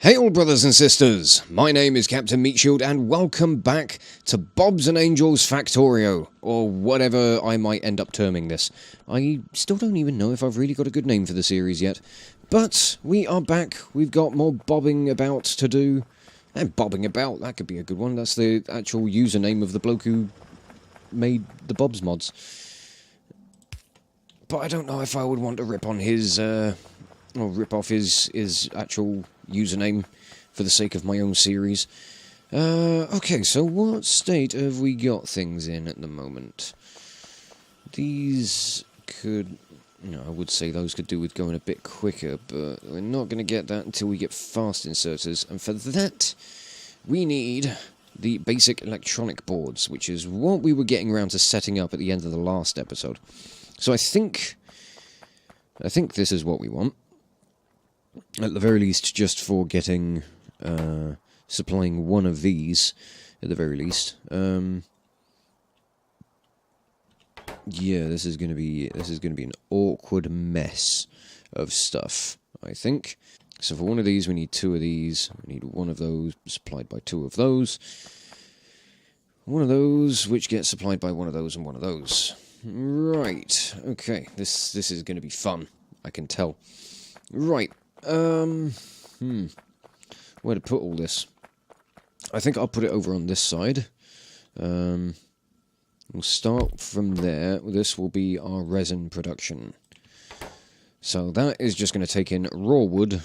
Hey all brothers and sisters, my name is Captain Meatshield and welcome back to Bob's and Angels Factorio, or whatever I might end up terming this. I still don't even know if I've really got a good name for the series yet, but we are back, we've got more bobbing about to do. And bobbing about, that could be a good one, that's the actual username of the bloke who made the Bob's mods. But I don't know if I would want to rip on his, or rip off his actual username for the sake of my own series. Okay, so what state have we got things in at the moment? These could... I would say those could do with going a bit quicker, but we're not going to get that until we get fast inserters, and for that, we need the basic electronic boards, which is what we were getting around to setting up at the end of the last episode. So I think this is what we want. At the very least, just for getting, supplying one of these, at the very least. Yeah, this is gonna be an awkward mess of stuff, I think. So for one of these, we need two of these. We need one of those supplied by two of those. One of those, which gets supplied by one of those and one of those. Right. Okay. This is gonna be fun. I can tell. Right. Where to put all this? I think I'll put it over on this side. We'll start from there. This will be our resin production. So that is just going to take in raw wood.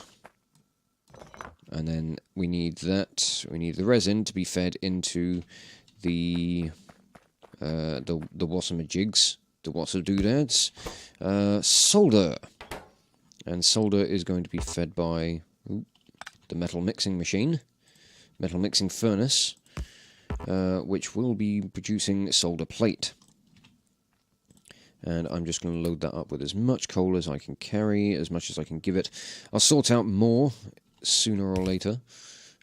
And then we need that. We need the resin to be fed into the wassamajigs, the wassadoodads. Solder. And solder is going to be fed by the metal mixing machine, metal mixing furnace, which will be producing solder plate. And I'm just going to load that up with as much coal as I can carry, as much as I can give it. I'll sort out more sooner or later.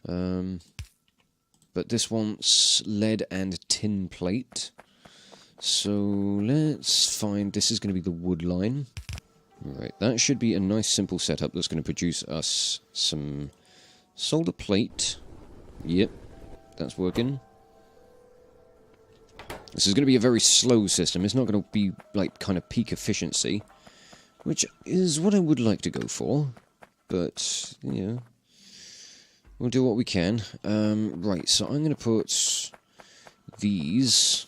But this wants lead and tin plate. So let's find, this is going to be the wood line. Right, that should be a nice simple setup that's going to produce us some solder plate. Yep, that's working. This is going to be a very slow system. It's not going to be, like, kind of peak efficiency, which is what I would like to go for. But, yeah, we'll do what we can. Right, so I'm going to put these...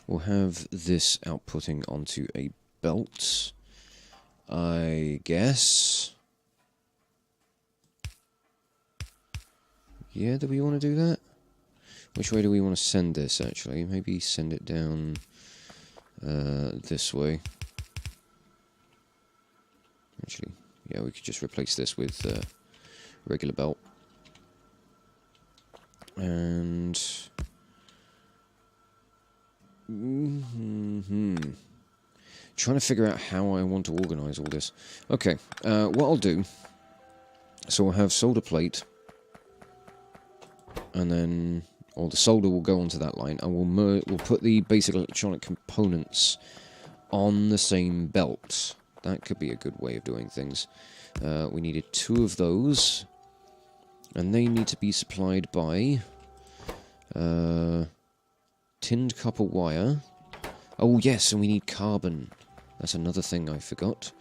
We'll have this outputting onto a belt, I guess. Yeah, do we want to do that? Which way do we want to send this, actually? Maybe send it down this way. Actually, yeah, we could just replace this with regular belt. And... Trying to figure out how I want to organise all this. Okay, what I'll do... So I'll have solder plate... And then... Or the solder will go onto that line, and we'll put the basic electronic components on the same belt. That could be a good way of doing things. We needed two of those. And they need to be supplied by... tinned copper wire. Oh yes, and we need carbon. That's another thing I forgot.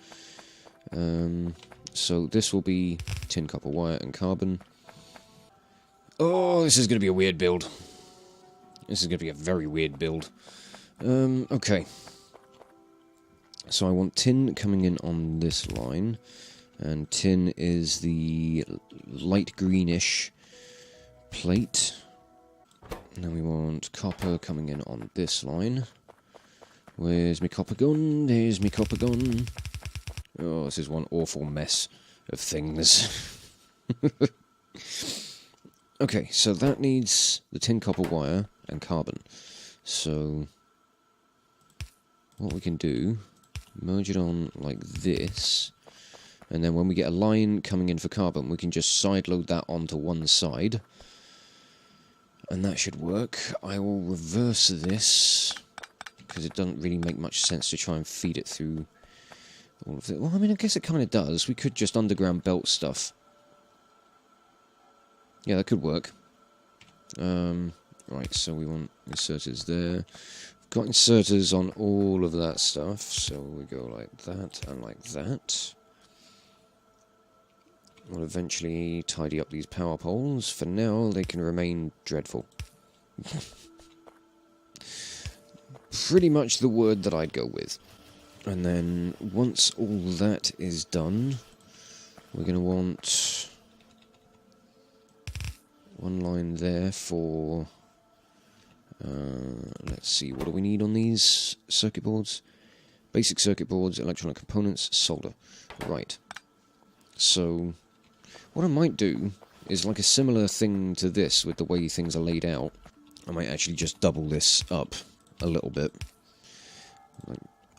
So this will be tin copper wire and carbon. Oh, this is going to be a weird build. This is going to be a very weird build. Okay. So I want tin coming in on this line. And tin is the light greenish plate. And then we want copper coming in on this line. Where's me copper gun? There's me copper gun. Oh, this is one awful mess of things. Okay, so that needs the tin copper wire and carbon. So, what we can do, merge it on like this. And then when we get a line coming in for carbon, we can just sideload that onto one side. And that should work. I will reverse this, because it doesn't really make much sense to try and feed it through all of it. Well, I mean, I guess it kind of does. We could just underground belt stuff. Yeah, that could work. Right, so we want inserters there. We've got inserters on all of that stuff, so we go like that and like that. We'll eventually tidy up these power poles. For now, they can remain dreadful. Pretty much the word that I'd go with. And then, once all that is done, we're going to want one line there for... let's see, what do we need on these circuit boards? Basic circuit boards, electronic components, solder. Right. So... what I might do is like a similar thing to this with the way things are laid out. I might actually just double this up a little bit.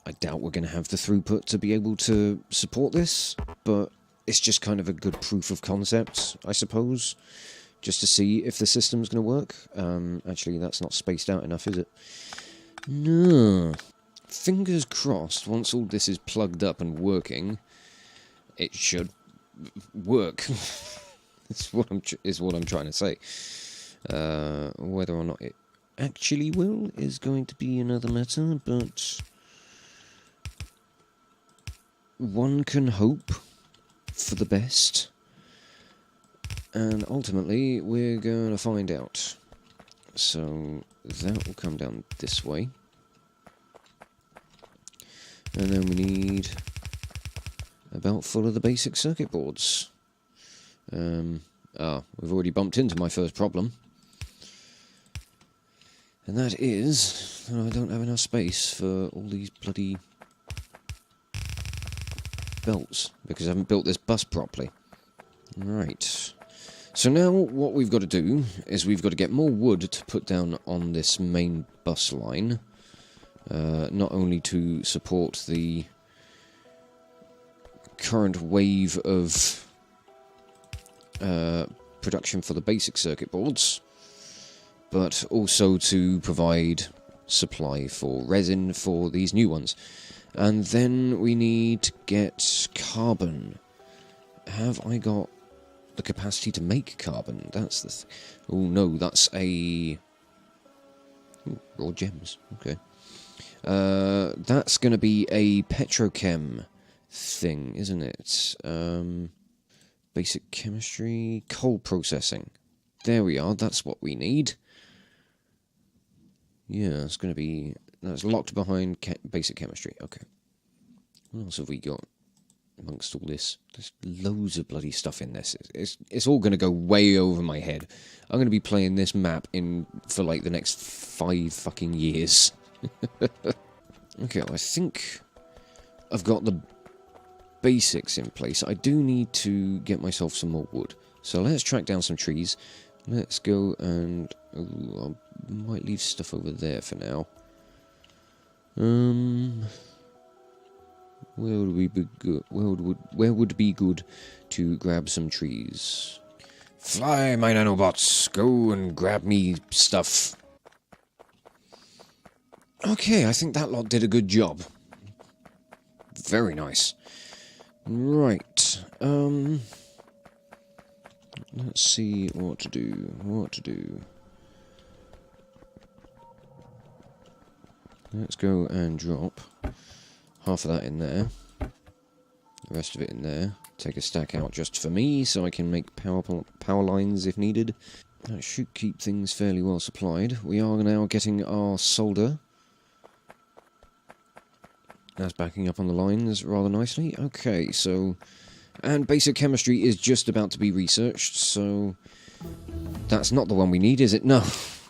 I doubt we're going to have the throughput to be able to support this, but it's just kind of a good proof of concept, I suppose, just to see if the system's going to work. Actually, that's not spaced out enough, is it? No. Fingers crossed, once all this is plugged up and working, it should work. is what I'm trying to say. Whether or not it actually will is going to be another matter, but one can hope for the best, and ultimately we're going to find out. So that will come down this way, and then we need a belt full of the basic circuit boards. We've already bumped into my first problem. And that is that I don't have enough space for all these bloody belts, because I haven't built this bus properly. Right. So now what we've got to do is we've got to get more wood to put down on this main bus line. Not only to support the current wave of production for the basic circuit boards, but also to provide supply for resin for these new ones. And then we need to get carbon. Have I got the capacity to make carbon? That's the oh no, that's a... Ooh, raw gems, okay. That's going to be a Petrochem thing, isn't it? Basic chemistry, coal processing. There we are, that's what we need. Yeah, it's going to be... that's locked behind basic chemistry. Okay. What else have we got amongst all this? There's loads of bloody stuff in this. It's all going to go way over my head. I'm going to be playing this map for like the next 5 fucking years. Okay, I think I've got the basics in place. I do need to get myself some more wood. So let's track down some trees. Let's go and... ooh, I might leave stuff over there for now. Where would we be good? Where would be good to grab some trees? Fly, my nanobots! Go and grab me stuff. Okay, I think that lot did a good job. Very nice. Right. Let's see what to do. Let's go and drop half of that in there. The rest of it in there. Take a stack out just for me, so I can make power lines if needed. That should keep things fairly well supplied. We are now getting our solder. That's backing up on the lines rather nicely. Okay, so... and basic chemistry is just about to be researched, so... that's not the one we need, is it? No,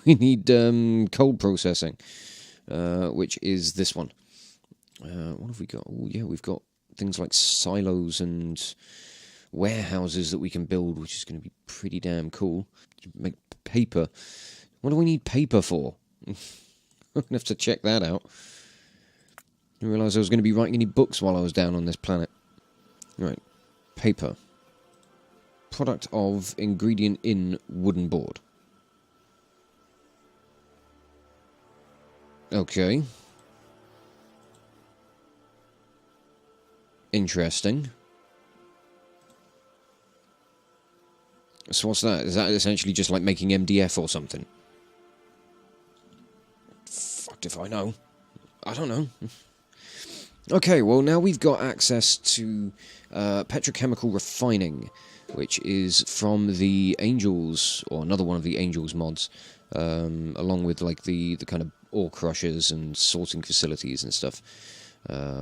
we need coal processing, which is this one. What have we got? Oh, yeah, we've got things like silos and warehouses that we can build, which is going to be pretty damn cool. Make paper. What do we need paper for? I'm going to have to check that out. I didn't realise I was going to be writing any books while I was down on this planet. Right. Paper. Product of ingredient in wooden board. Okay. Interesting. So what's that? Is that essentially just like making MDF or something? Fucked if I know. I don't know. Okay, well now we've got access to petrochemical refining, which is from the Angels, or another one of the Angels mods, along with like the kind of ore crushers and sorting facilities and stuff,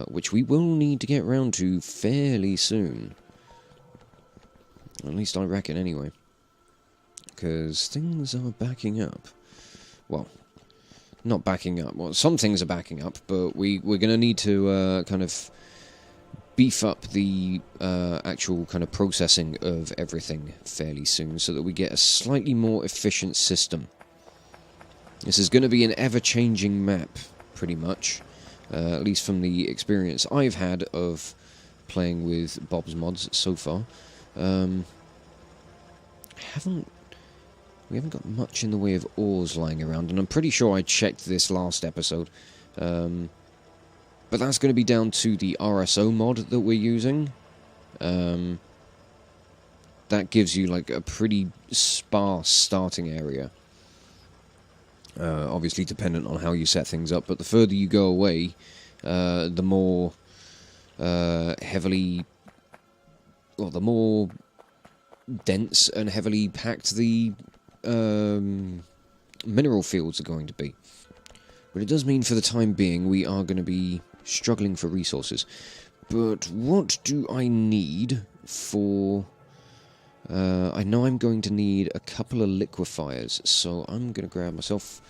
which we will need to get round to fairly soon. At least I reckon, anyway. Because things are backing up. Well, not backing up. Well, some things are backing up, but we're going to need to kind of beef up the actual kind of processing of everything fairly soon, so that we get a slightly more efficient system. This is going to be an ever-changing map, pretty much. At least from the experience I've had of playing with Bob's mods so far. We haven't got much in the way of ores lying around, and I'm pretty sure I checked this last episode. But that's going to be down to the RSO mod that we're using. That gives you like a pretty sparse starting area. Obviously dependent on how you set things up, but the further you go away, the more the more dense and heavily packed the mineral fields are going to be. But it does mean for the time being we are going to be struggling for resources. But what do I need for... I know I'm going to need a couple of liquefiers, so I'm going to grab myself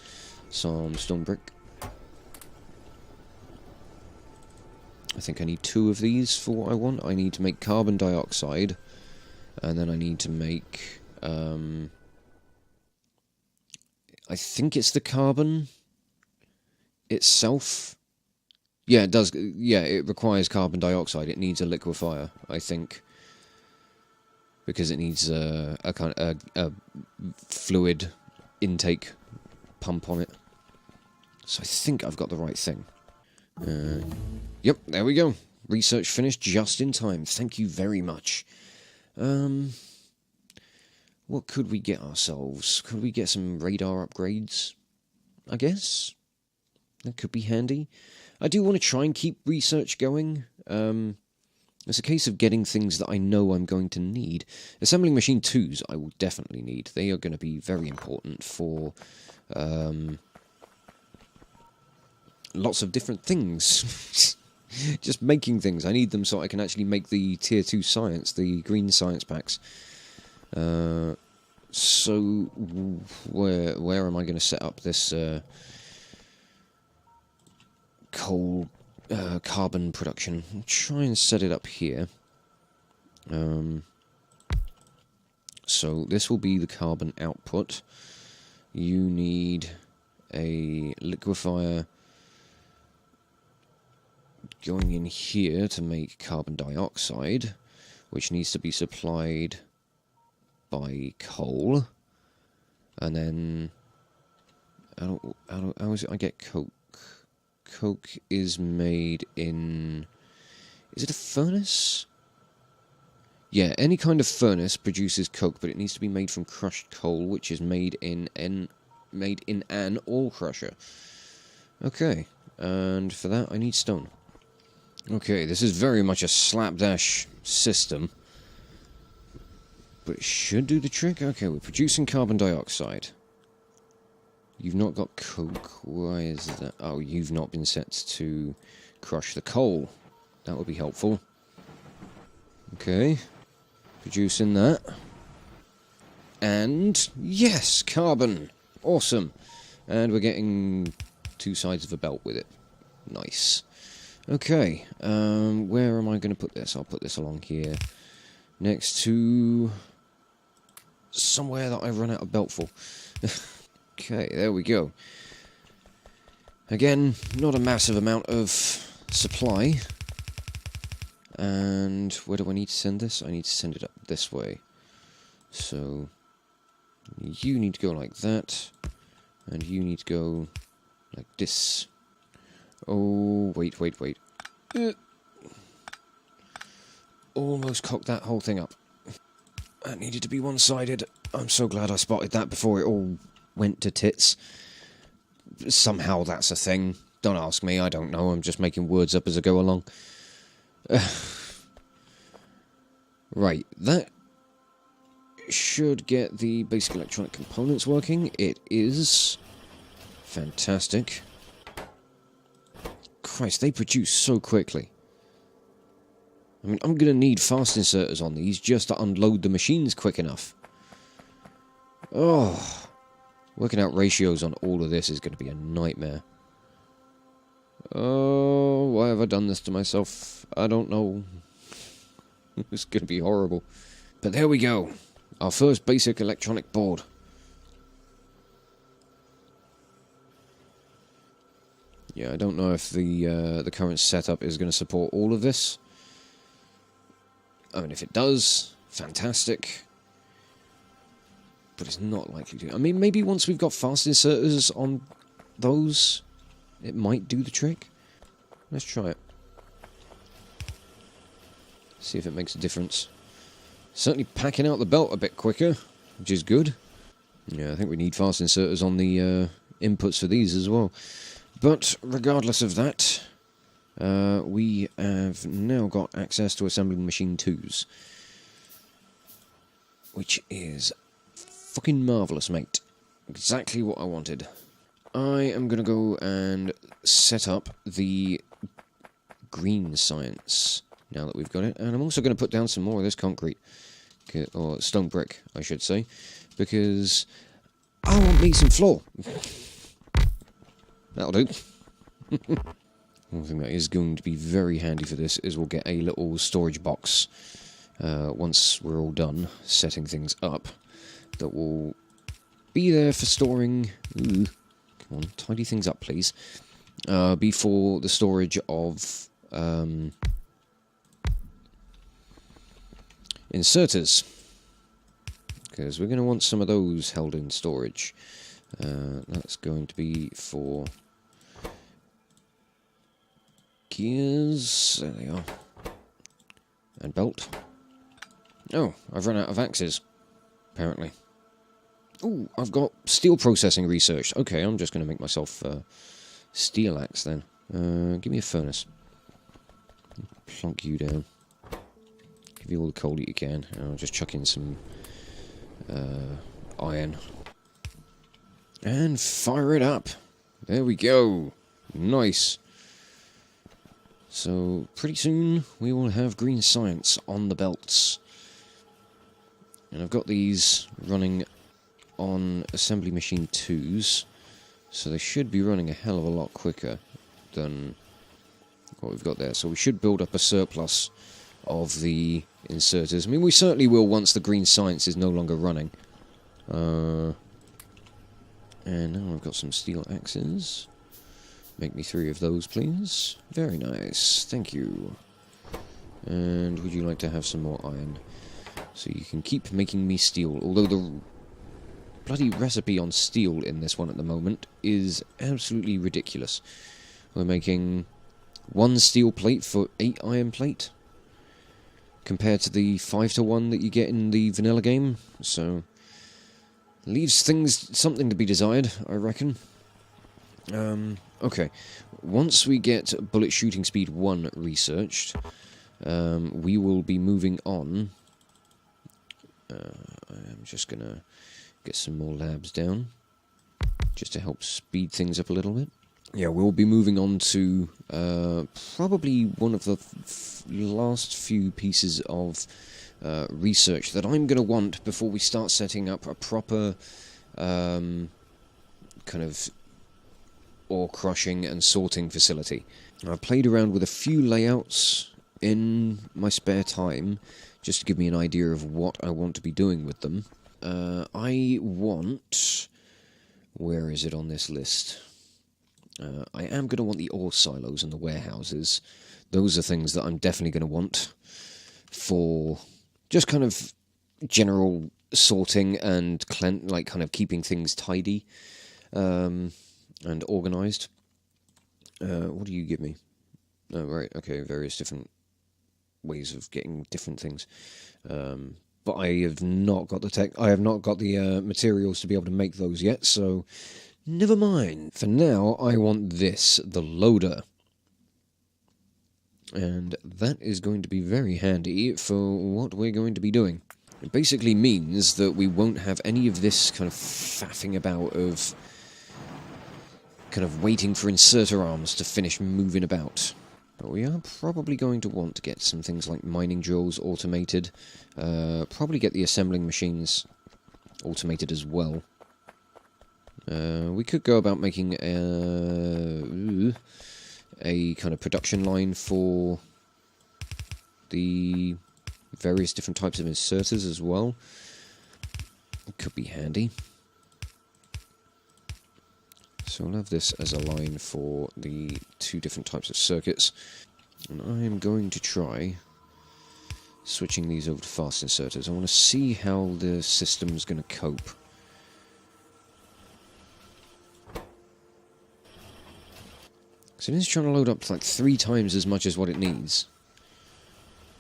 some stone brick. I think I need 2 of these for what I want. I need to make carbon dioxide, and then I need to make... I think it's the carbon itself. Yeah, it does. Yeah, it requires carbon dioxide. It needs a liquefier, I think, because it needs a kind of a fluid intake pump on it. So I think I've got the right thing. Yep, there we go. Research finished just in time. Thank you very much. What could we get ourselves? Could we get some radar upgrades? I guess that could be handy. I do want to try and keep research going. It's a case of getting things that I know I'm going to need. Assembling machine 2s I will definitely need. They are going to be very important for lots of different things. Just making things. I need them so I can actually make the tier 2 science, the green science packs. So where am I going to set up this coal carbon production? I'll try and set it up here. So this will be the carbon output. You need a liquefier going in here to make carbon dioxide, which needs to be supplied by coal. And then how is it I get coke? Coke is made in... Is it a furnace? Yeah, any kind of furnace produces coke, but it needs to be made from crushed coal, which is made in an ore crusher. Okay, and for that I need stone. Okay, this is very much a slapdash system, but it should do the trick. Okay, we're producing carbon dioxide. You've not got coke. Why is that? Oh, you've not been set to crush the coal. That would be helpful. Okay. Producing that. And, yes, carbon. Awesome. And we're getting 2 sides of a belt with it. Nice. Okay. Where am I going to put this? I'll put this along here. Next to... somewhere that I run out of belt for. Okay, there we go. Again, not a massive amount of supply. And where do I need to send this? I need to send it up this way. So, you need to go like that. And you need to go like this. Oh, wait. almost cocked that whole thing up. That needed to be one-sided. I'm so glad I spotted that before it all went to tits. Somehow that's a thing. Don't ask me, I don't know. I'm just making words up as I go along. Right, that should get the basic electronic components working. It is. Fantastic. Christ, they produce so quickly. I mean, I'm going to need fast inserters on these just to unload the machines quick enough. Oh, working out ratios on all of this is going to be a nightmare. Oh, why have I done this to myself? I don't know. It's going to be horrible. But there we go. Our first basic electronic board. Yeah, I don't know if the current setup is going to support all of this. I mean, if it does, fantastic. But it's not likely to. I mean, maybe once we've got fast inserters on those, it might do the trick. Let's try it. See if it makes a difference. Certainly packing out the belt a bit quicker, which is good. Yeah, I think we need fast inserters on the inputs for these as well. But regardless of that, we have now got access to assembling machine 2s. Which is fucking marvellous, mate. Exactly what I wanted. I am going to go and set up the green science now that we've got it. And I'm also going to put down some more of this concrete. Or stone brick, I should say. Because I want me some floor. That'll do. One thing that is going to be very handy for this is we'll get a little storage box once we're all done setting things up that will be there for storing... Ooh, come on, tidy things up, please. Be for the storage of inserters. Because we're going to want some of those held in storage. That's going to be for... gears, there they are, and belt. Oh, I've run out of axes, apparently. Oh, I've got steel processing researched. Okay, I'm just going to make myself a steel axe then. Give me a furnace. Plunk you down. Give you all the coal that you can. And I'll just chuck in some iron. And fire it up. There we go. Nice. So, pretty soon, we will have green science on the belts. And I've got these running on assembly machine 2s, so they should be running a hell of a lot quicker than what we've got there. So we should build up a surplus of the inserters. I mean, we certainly will once the green science is no longer running. And now I've got some steel axes. Make me 3 of those, please. Very nice. Thank you. And would you like to have some more iron? So you can keep making me steel. Although the bloody recipe on steel in this one at the moment is absolutely ridiculous. We're making 1 steel plate for 8 iron plate. Compared to the 5-to-1 that you get in the vanilla game. So, leaves things something to be desired, I reckon. Okay, once we get bullet shooting speed 1 researched, we will be moving on. I'm just going to get some more labs down, just to help speed things up a little bit. Yeah, we'll be moving on to probably one of the last few pieces of research that I'm going to want before we start setting up a proper kind of ore crushing and sorting facility. I've played around with a few layouts in my spare time, just to give me an idea of what I want to be doing with them. I want... Where is it on this list? I am going to want the ore silos and the warehouses. Those are things that I'm definitely going to want for just kind of general sorting and kind of keeping things tidy and organised. What do you give me? Oh, right, okay, various different ways of getting different things. But I have not got the materials to be able to make those yet, so never mind. For now, I want this, the loader. And that is going to be very handy for what we're going to be doing. It basically means that we won't have any of this kind of faffing about of kind of waiting for inserter arms to finish moving about. But we are probably going to want to get some things like mining drills automated. Probably get the assembling machines automated as well. We could go about making a kind of production line for the various different types of inserters as well. It could be handy. So I'll have this as a line for the 2 different types of circuits. And I am going to try switching these over to fast inserters. I want to see how the system's going to cope. So it is trying to load up like 3 times as much as what it needs.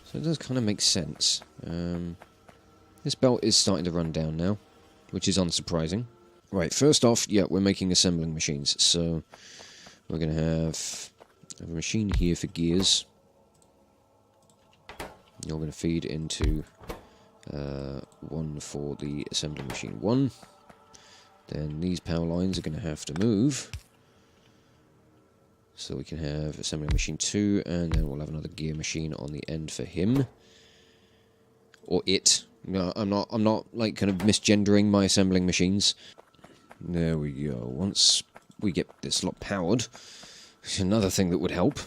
So it does kind of make sense. This belt is starting to run down now, which is unsurprising. Right, first off, yeah, we're making assembling machines. So we're going to have a machine here for gears. You're going to feed into one for the assembling machine 1. Then these power lines are going to have to move. So we can have assembly machine 2, and then we'll have another gear machine on the end for him. Or it. No, I'm not like kind of misgendering my assembling machines. There we go. Once we get this lot powered, another thing that would help,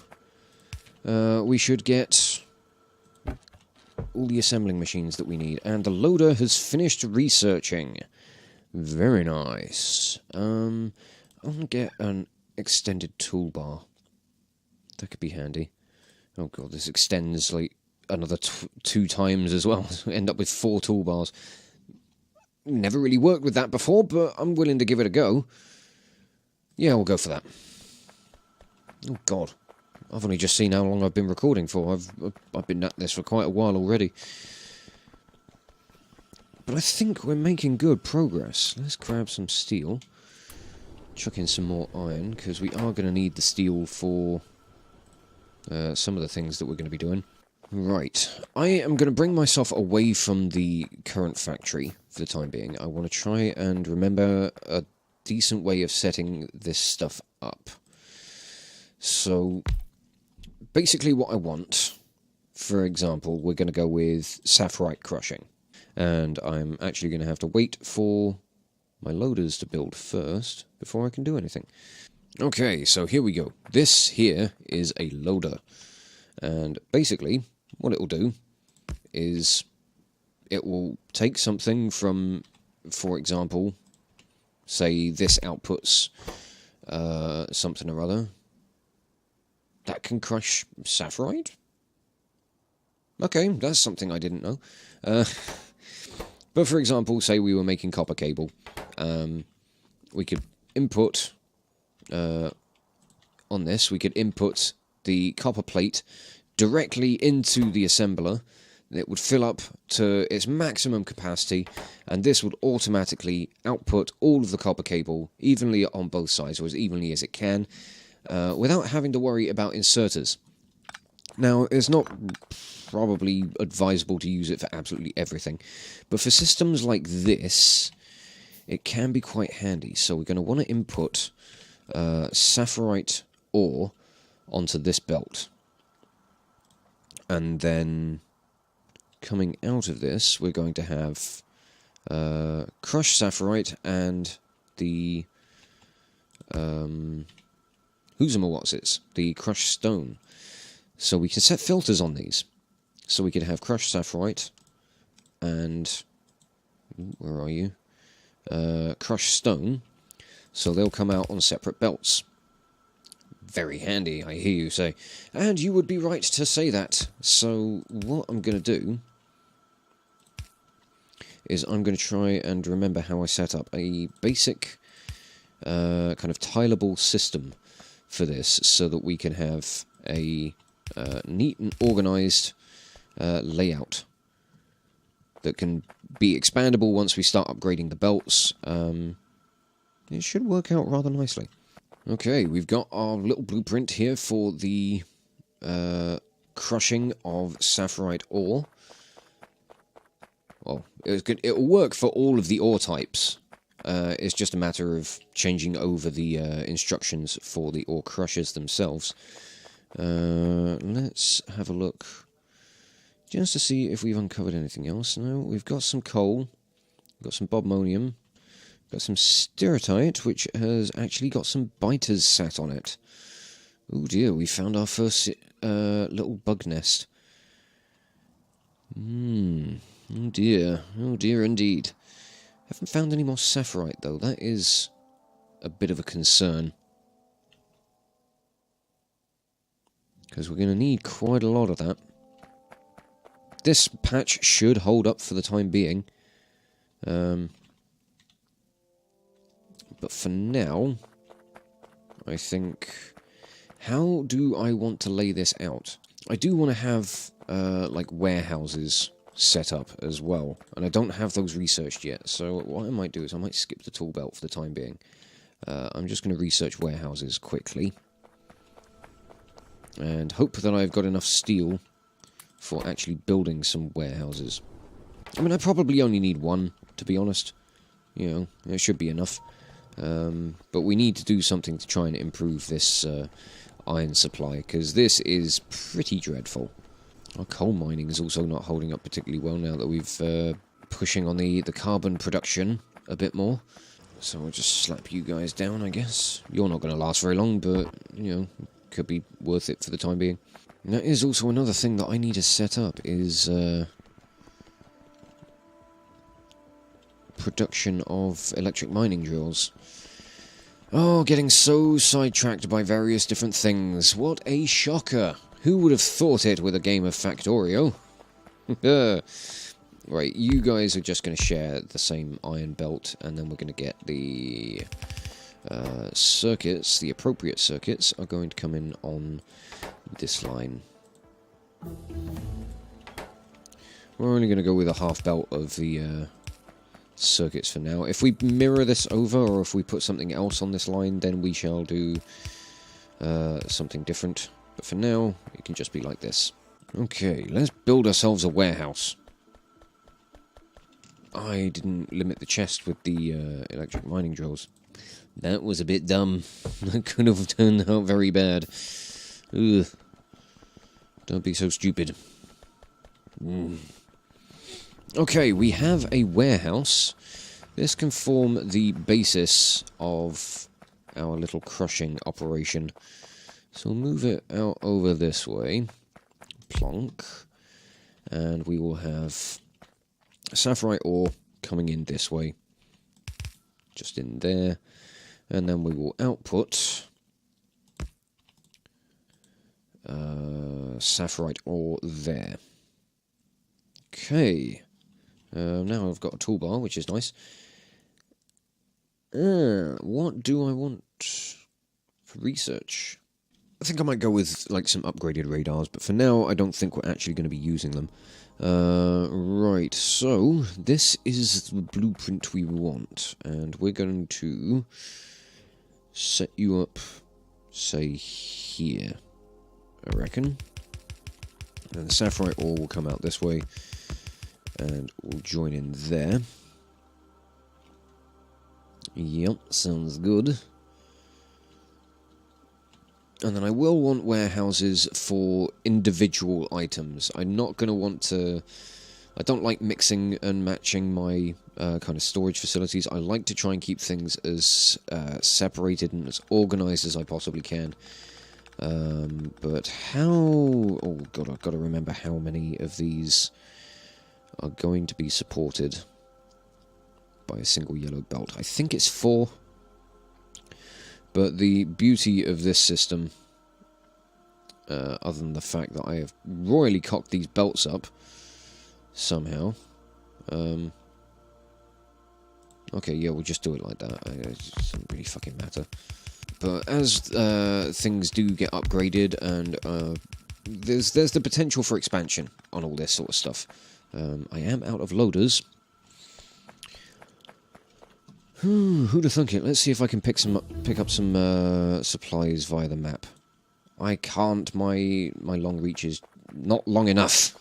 we should get all the assembling machines that we need. And the loader has finished researching. Very nice. I'm gonna get an extended toolbar. That could be handy. Oh god, this extends like another 2 times as well. End up with 4 toolbars. Never really worked with that before, but I'm willing to give it a go. Yeah, we'll go for that. Oh god, I've only just seen how long I've been recording for. I've been at this for quite a while already. But I think we're making good progress. Let's grab some steel. Chuck in some more iron, because we are going to need the steel for some of the things that we're going to be doing. Right, I am going to bring myself away from the current factory for the time being. I want to try and remember a decent way of setting this stuff up. So, basically what I want, for example, we're going to go with sapphirite crushing. And I'm actually going to have to wait for my loaders to build first before I can do anything. Okay, so here we go. This here is a loader. And basically, what it will do is it will take something from, for example, say this outputs something or other that can crush sapphirite? Okay, that's something I didn't know. But for example, say we were making copper cable. We could input, on this, we could input the copper plate directly into the assembler. It would fill up to its maximum capacity, and this would automatically output all of the copper cable evenly on both sides, or as evenly as it can, without having to worry about inserters. Now, it's not probably advisable to use it for absolutely everything, but for systems like this, it can be quite handy. So we're going to want to input sapphirite ore onto this belt. And then coming out of this, we're going to have crushed sapphirite and the who's-a-ma-what's-its, the crushed stone. So we can set filters on these. So we could have crushed sapphirite and where are you? Crushed stone. So they'll come out on separate belts. Very handy, I hear you say. And you would be right to say that. So what I'm going to do is I'm going to try and remember how I set up a basic kind of tileable system for this, so that we can have a neat and organised layout that can be expandable once we start upgrading the belts. It should work out rather nicely. Okay, we've got our little blueprint here for the crushing of sapphirite ore. Well, it'll work for all of the ore types. It's just a matter of changing over the instructions for the ore crushers themselves. Let's have a look just to see if we've uncovered anything else. No, we've got some coal, we've got some bobmonium, got some steratite, which has actually got some biters sat on it. Oh dear, we found our first little bug nest. Oh dear indeed. Haven't found any more sapphirite though, that is a bit of a concern. Because we're going to need quite a lot of that. This patch should hold up for the time being. But for now, I think... How do I want to lay this out? I do want to have, like, warehouses set up as well. And I don't have those researched yet. So what I might do is I might skip the tool belt for the time being. I'm just going to research warehouses quickly. And hope that I've got enough steel for actually building some warehouses. I mean, I probably only need one, to be honest. You know, it should be enough. But we need to do something to try and improve this iron supply, because this is pretty dreadful. Our coal mining is also not holding up particularly well now that we've pushing on the carbon production a bit more. So we'll just slap you guys down, I guess. You're not going to last very long, but, you know, could be worth it for the time being. And that is also another thing that I need to set up, is production of electric mining drills. Oh, getting so sidetracked by various different things. What a shocker. Who would have thought it with a game of Factorio? Right, you guys are just going to share the same iron belt, and then we're going to get the circuits, the appropriate circuits, are going to come in on this line. We're only going to go with a half belt of the circuits for now. If we mirror this over, or if we put something else on this line, then we shall do something different. But for now, it can just be like this. Okay, let's build ourselves a warehouse. I didn't limit the chest with the electric mining drills. That was a bit dumb. That could have turned out very bad. Ugh. Don't be so stupid. Okay, we have a warehouse. This can form the basis of our little crushing operation. So we'll move it out over this way. Plonk. And we will have sapphirite ore coming in this way. Just in there. And then we will output sapphirite ore there. Okay. Now I've got a toolbar, which is nice. What do I want for research? I think I might go with like some upgraded radars, but for now I don't think we're actually going to be using them. Right, so this is the blueprint we want, and we're going to set you up, say, here, I reckon. And the sapphirite ore will come out this way, and we'll join in there. Yep, sounds good. And then I will want warehouses for individual items. I'm not going to want to... I don't like mixing and matching my kind of storage facilities. I like to try and keep things as separated and as organised as I possibly can. But how... Oh god, I've got to remember how many of these are going to be supported by a single yellow belt. I think it's 4. But the beauty of this system, other than the fact that I have royally cocked these belts up, somehow. Okay, yeah, we'll just do it like that. It doesn't really fucking matter. But as things do get upgraded and there's the potential for expansion on all this sort of stuff. I am out of loaders. Who'd have thunk it? Let's see if I can pick up some supplies via the map. I can't. My long reach is not long enough.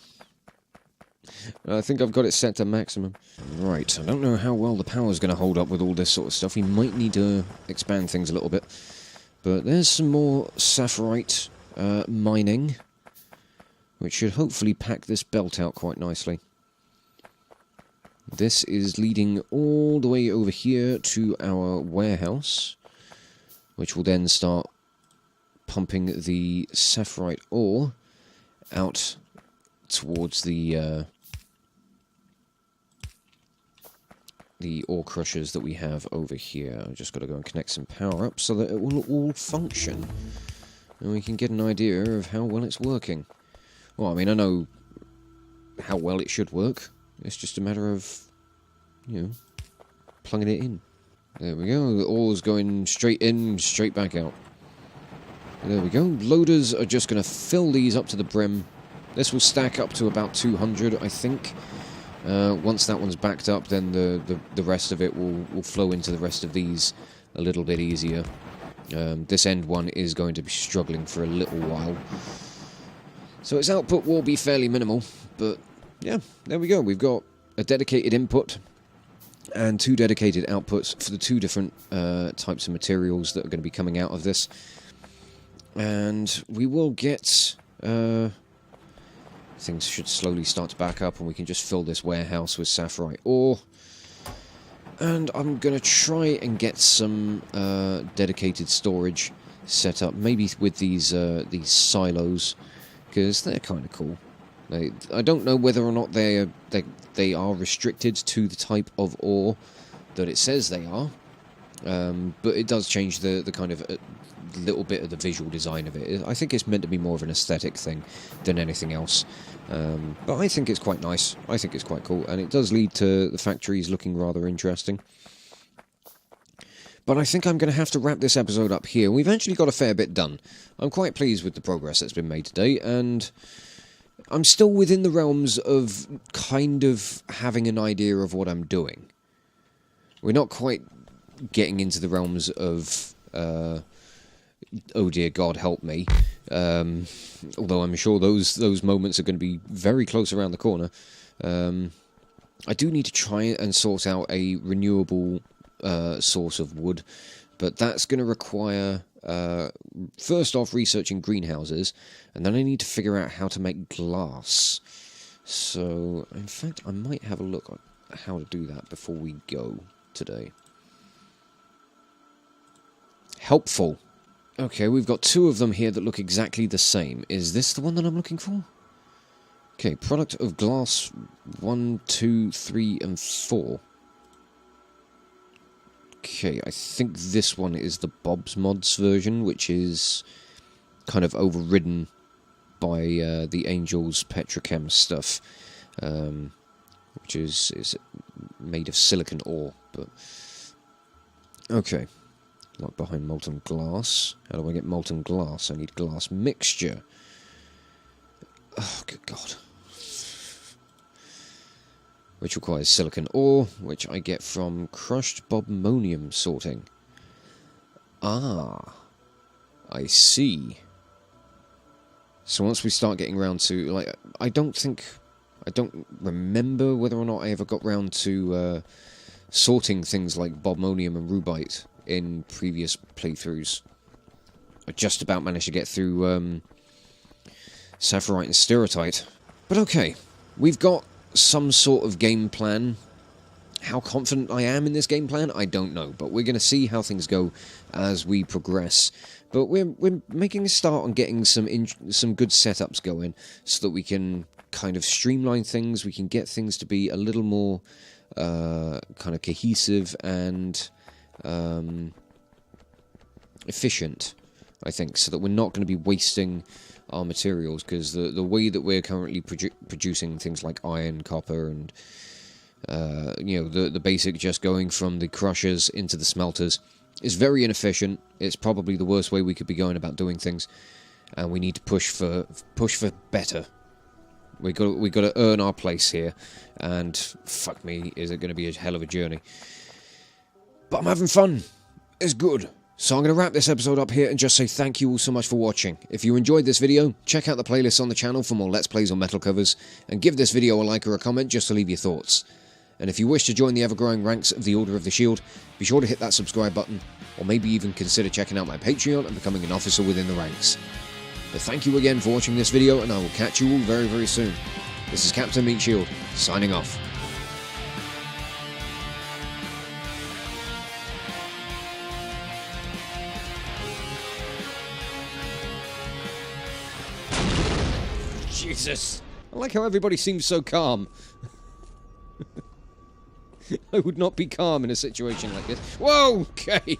I think I've got it set to maximum. Right, I don't know how well the power's going to hold up with all this sort of stuff. We might need to expand things a little bit. But there's some more sapphirite mining, which should hopefully pack this belt out quite nicely. This is leading all the way over here to our warehouse, which will then start pumping the sapphirite ore out towards the ore crushers that we have over here. I've just got to go and connect some power up so that it will all function, and we can get an idea of how well it's working. Well, I mean, I know how well it should work. It's just a matter of, you know, plugging it in. There we go. The ore's going straight in, straight back out. There we go. Loaders are just going to fill these up to the brim. This will stack up to about 200, I think. Once that one's backed up, then the rest of it will flow into the rest of these a little bit easier. This end one is going to be struggling for a little while. So its output will be fairly minimal, but yeah, there we go. We've got a dedicated input and 2 dedicated outputs for the 2 different types of materials that are going to be coming out of this. And we will get... things should slowly start to back up, and we can just fill this warehouse with sapphirite ore. And I'm going to try and get some dedicated storage set up, maybe with these silos, because they're kind of cool. I don't know whether or not they are restricted to the type of ore that it says they are, but it does change the kind of little bit of the visual design of it. I think it's meant to be more of an aesthetic thing than anything else, but I think it's quite nice. I think it's quite cool, and it does lead to the factories looking rather interesting. But I think I'm going to have to wrap this episode up here. We've actually got a fair bit done. I'm quite pleased with the progress that's been made today, and I'm still within the realms of kind of having an idea of what I'm doing. We're not quite getting into the realms of, oh dear God, help me. Although I'm sure those moments are going to be very close around the corner. I do need to try and sort out a renewable source of wood, but that's going to require... first off, researching greenhouses, and then I need to figure out how to make glass. So, in fact, I might have a look at how to do that before we go today. Helpful. Okay, we've got 2 of them here that look exactly the same. Is this the one that I'm looking for? Okay, product of glass 1, 2, 3, and 4. Okay, I think this one is the Bob's Mods version, which is kind of overridden by the Angel's Petrochem stuff, which is made of silicon ore. But okay, lock behind molten glass. How do I get molten glass? I need glass mixture. Oh, good God. Which requires silicon ore, which I get from crushed bobmonium sorting. Ah, I see. So once we start getting around to, like, I don't remember whether or not I ever got round to sorting things like bobmonium and rubite in previous playthroughs. I just about managed to get through sapphirite and stereotype. But okay, we've got some sort of game plan. How confident I am in this game plan, I don't know, but we're going to see how things go as we progress. But we're making a start on getting some good setups going, so that we can kind of streamline things. We can get things to be a little more kind of cohesive and efficient, I think, so that we're not going to be wasting our materials, because the way that we're currently producing things like iron, copper, and you know, the basic just going from the crushers into the smelters is very inefficient. It's probably the worst way we could be going about doing things, and we need to push for better. We got to earn our place here, and fuck me, is it going to be a hell of a journey? But I'm having fun. It's good. So I'm going to wrap this episode up here and just say thank you all so much for watching. If you enjoyed this video, check out the playlists on the channel for more Let's Plays on metal covers, and give this video a like or a comment just to leave your thoughts. And if you wish to join the ever-growing ranks of the Order of the Shield, be sure to hit that subscribe button, or maybe even consider checking out my Patreon and becoming an officer within the ranks. But thank you again for watching this video, and I will catch you all very, very soon. This is Captain Meatshield, signing off. Jesus! I like how everybody seems so calm. I would not be calm in a situation like this. Whoa! Okay!